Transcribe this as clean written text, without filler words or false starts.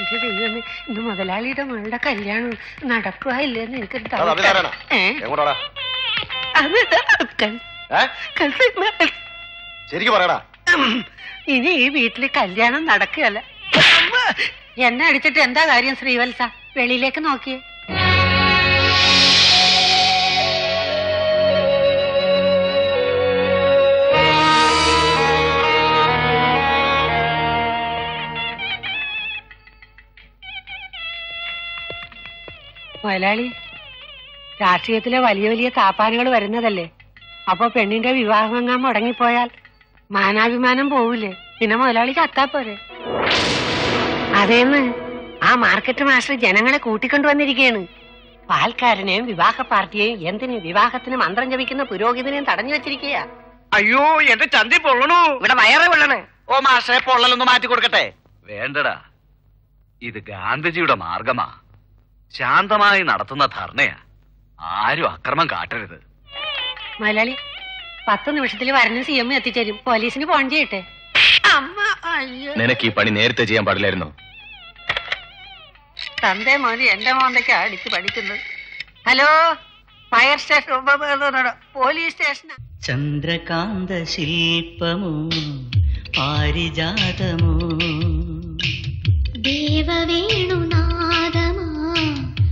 എന്റെ ദൈവമേ, ഇന്ന് മുതലാളിയുടെ മകളുടെ കല്യാണം നടക്കുക ഇല്ലെന്ന് എനിക്ക് ശരിക്കും പറയടാ. ഇനി ഈ വീട്ടില് കല്യാണം നടക്കുകയല്ല. എന്നെ അടിച്ചിട്ട് എന്താ കാര്യം ശ്രീവത്സ? വെളിയിലേക്ക് നോക്കിയേ. മുതലാളി, രാഷ്ട്രീയത്തിലെ വലിയ വലിയ താപ്പാനുകൾ വരുന്നതല്ലേ. അപ്പൊ പെണ്ണിന്റെ വിവാഹം എങ്ങാൻ മുടങ്ങിപ്പോയാൽ മാനാഭിമാനം പോവില്ലേ? പിന്നെ മുതലാളി ചത്താപ്പോരെ? അതേന്ന് ആ മാർക്കറ്റ് മാസ്റ്റർ ജനങ്ങളെ കൂട്ടിക്കൊണ്ടുവന്നിരിക്കുകയാണ്. പാൽക്കാരനെയും വിവാഹ പാർട്ടിയെയും എന്തിന് വിവാഹത്തിന് മന്ത്രം ജപിക്കുന്ന പുരോഹിതനെയും തടഞ്ഞു വെച്ചിരിക്കുക. അയ്യോ, എന്റെ ചന്തി പൊള്ളണു. ഇവിടെ വയറ് പൊള്ളണേ. ഓ മാഷെ, പൊള്ളലൊന്ന് മാറ്റി കൊടുക്കട്ടെ. വേണ്ടടാ, ഇത് ഗാന്ധിജിയുടെ മാർഗമാ. ശാന്തമായി നടത്തുന്ന ധർണയാ. ആരും അക്രമം കാട്ടരുത്. മുതലാളി, 10 നിമിഷത്തിൽ വരണ CM എത്തിച്ചേരും. പോലീസിന് ഫോൺ ചെയ്യട്ടെ. അമ്മ, അയ്യോ. നിനക്ക് ഈ പണി നേരത്തെ ചെയ്യാൻ പാടില്ലായിരുന്നു. തന്റെ മോന് എന്റെ മോന്തയ്ക്ക് അടിച്ച് പഠിക്കുന്നത്. Hello, fire station, police station. ചന്ദ്രകാന്ത ശില്പമോ പാരിജാതമോ ദേവവേണുനാദമോ